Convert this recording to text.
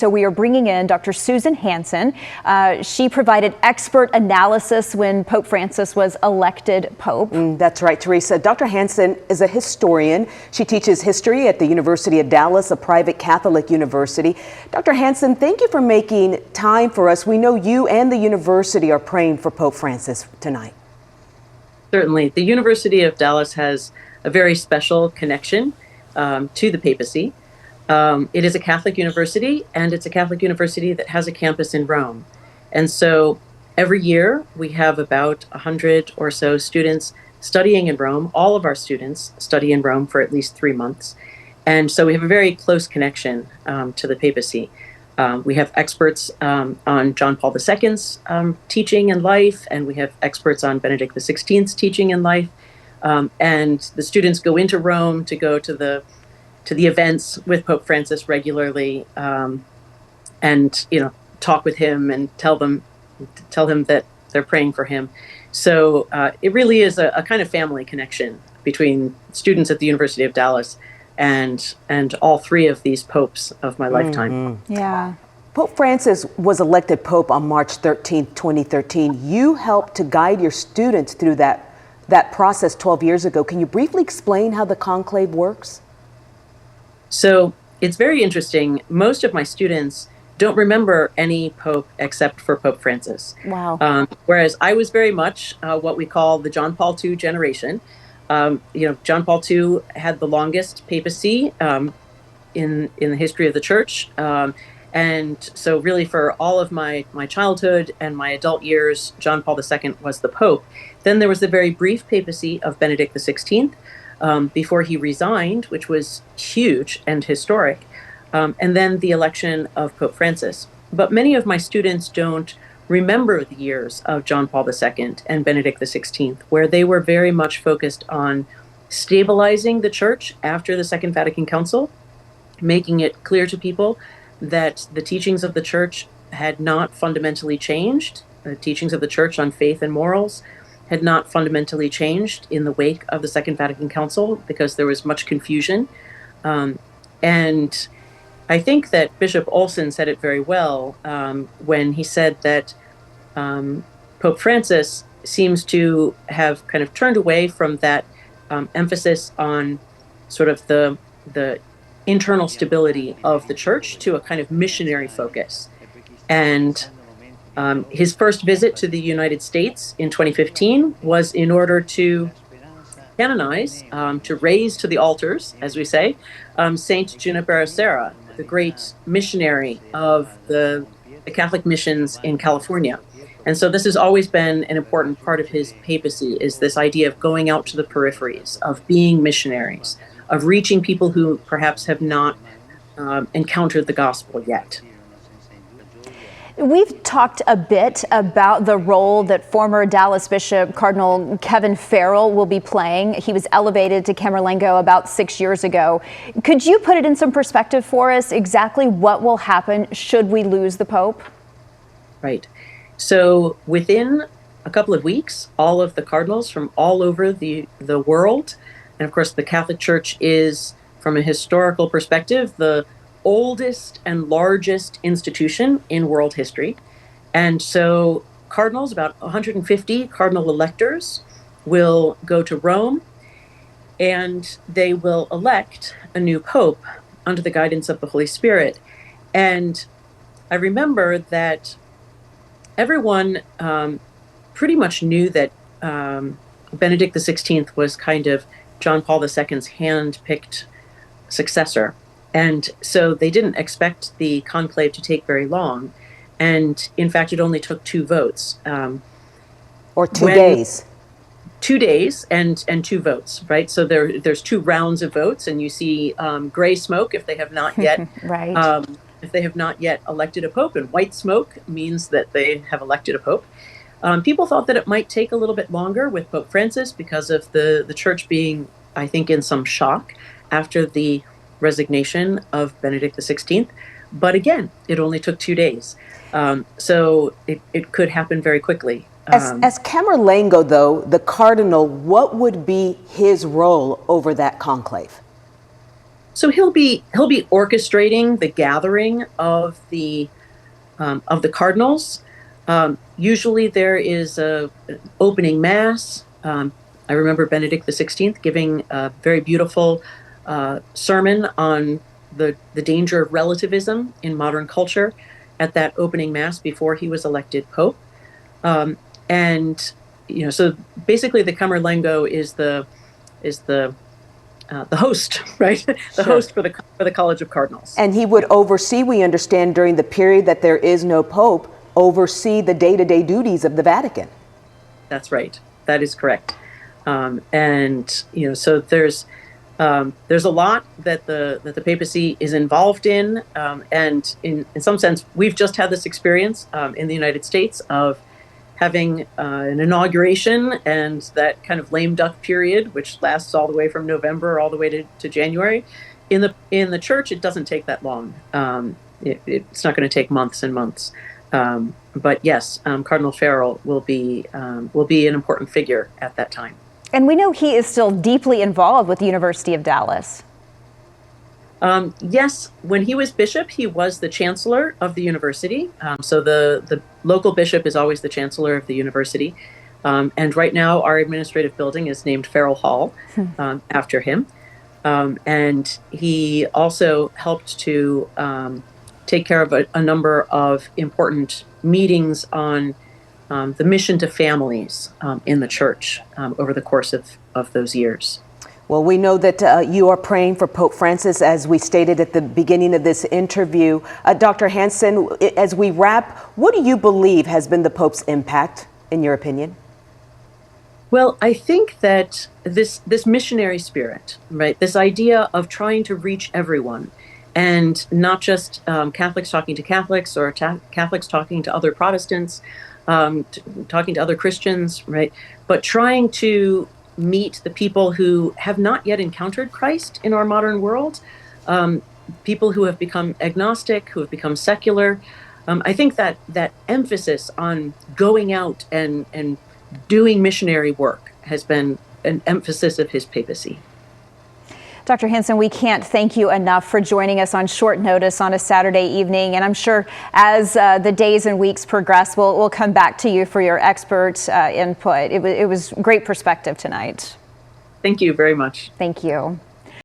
So we are bringing in Dr. Susan Hanssen. She provided expert analysis when Pope Francis was elected Pope. That's right, Teresa. Dr. Hanssen is a historian. She teaches history at the University of Dallas, a private Catholic university. Dr. Hanssen, thank you for making time for us. We know you and the university are praying for Pope Francis tonight. Certainly. The University of Dallas has a very special connection to the papacy. It is a Catholic university, and it's a Catholic university that has a campus in Rome. And so every year we have about 100 or so students studying in Rome. All of our students study in Rome for at least 3 months. And so we have a very close connection to the papacy. We have experts on John Paul II's teaching and life, and we have experts on Benedict XVI's teaching and life. And the students go into Rome to go to the events with Pope Francis regularly, and talk with him and tell him that they're praying for him. So it really is a kind of family connection between students at the University of Dallas and all three of these popes of my lifetime. Yeah. Pope Francis was elected Pope on March 13th, 2013. You helped to guide your students through that process 12 years ago. Can you briefly explain how the conclave works? So it's very interesting. Most of my students don't remember any pope except for Pope Francis. Wow. Whereas I was very much what we call the John Paul II generation. John Paul II had the longest papacy in the history of the church. And so really for all of my childhood and my adult years, John Paul II was the Pope. Then there was the very brief papacy of Benedict XVI, before he resigned, which was huge and historic, and then the election of Pope Francis. But many of my students don't remember the years of John Paul II and Benedict XVI, where they were very much focused on stabilizing the church after the Second Vatican Council, making it clear to people that the teachings of the church had not fundamentally changed. The teachings of the church on faith and morals had not fundamentally changed in the wake of the Second Vatican Council because there was much confusion. And I think that Bishop Olson said it very well when he said that Pope Francis seems to have kind of turned away from that emphasis on sort of the internal stability of the church to a kind of missionary focus. And his first visit to the United States in 2015 was in order to canonize, to raise to the altars, as we say, Saint Junipero Serra, the great missionary of the Catholic missions in California. And so this has always been an important part of his papacy, is this idea of going out to the peripheries, of being missionaries, of reaching people who perhaps have not encountered the gospel yet. We've talked a bit about the role that former Dallas Bishop Cardinal Kevin Farrell will be playing. He was elevated to Camerlengo about 6 years ago. Could you put it in some perspective for us, exactly what will happen should we lose the Pope? Right. So within a couple of weeks, all of the cardinals from all over the world, and of course the Catholic Church is, from a historical perspective, the oldest and largest institution in world history. And so cardinals, about 150 cardinal electors, will go to Rome, and they will elect a new pope under the guidance of the Holy Spirit. And I remember that everyone pretty much knew that Benedict XVI was kind of John Paul II's hand-picked successor. And so they didn't expect the conclave to take very long. And in fact, it only took 2 votes. Or 2 days. 2 days and 2 votes, right? So there's 2 rounds of votes, and you see gray smoke if they have not yet right. If they have not yet elected a pope, and white smoke means that they have elected a pope. People thought that it might take a little bit longer with Pope Francis because of the church being, I think, in some shock after the resignation of Benedict XVI. But again, it only took 2 days. So it could happen very quickly. As Camerlengo, though, the cardinal, what would be his role over that conclave? So he'll be orchestrating the gathering of the cardinals. Usually there is an opening mass. I remember Benedict XVI giving a very beautiful sermon on the danger of relativism in modern culture at that opening mass before he was elected Pope. And so basically the Camerlengo is the host, right? The host for the College of Cardinals. And he would oversee, we understand, during the period that there is no Pope, oversee the day-to-day duties of the Vatican. That's right. That is correct. So there's a lot that the papacy is involved in, and in some sense, we've just had this experience in the United States of having an inauguration and that kind of lame duck period, which lasts all the way from November all the way to January. In the church, it doesn't take that long. It's not going to take months and months. But yes, Cardinal Farrell will be an important figure at that time. And we know he is still deeply involved with the University of Dallas. Yes, when he was bishop, he was the chancellor of the university. So the local bishop is always the chancellor of the university. And right now, our administrative building is named Farrell Hall after him. And he also helped to take care of a number of important meetings on the mission to families in the church over the course of those years. Well, we know that you are praying for Pope Francis, as we stated at the beginning of this interview. Dr. Hanssen, as we wrap, what do you believe has been the Pope's impact, in your opinion? Well, I think that this missionary spirit, right, this idea of trying to reach everyone, and not just Catholics talking to Catholics or Catholics talking to other Protestants, talking to other Christians, right, but trying to meet the people who have not yet encountered Christ in our modern world, people who have become agnostic, who have become secular. I think that emphasis on going out and doing missionary work has been an emphasis of his papacy. Dr. Hanssen, we can't thank you enough for joining us on short notice on a Saturday evening. And I'm sure as the days and weeks progress, we'll come back to you for your expert input. It was great perspective tonight. Thank you very much. Thank you.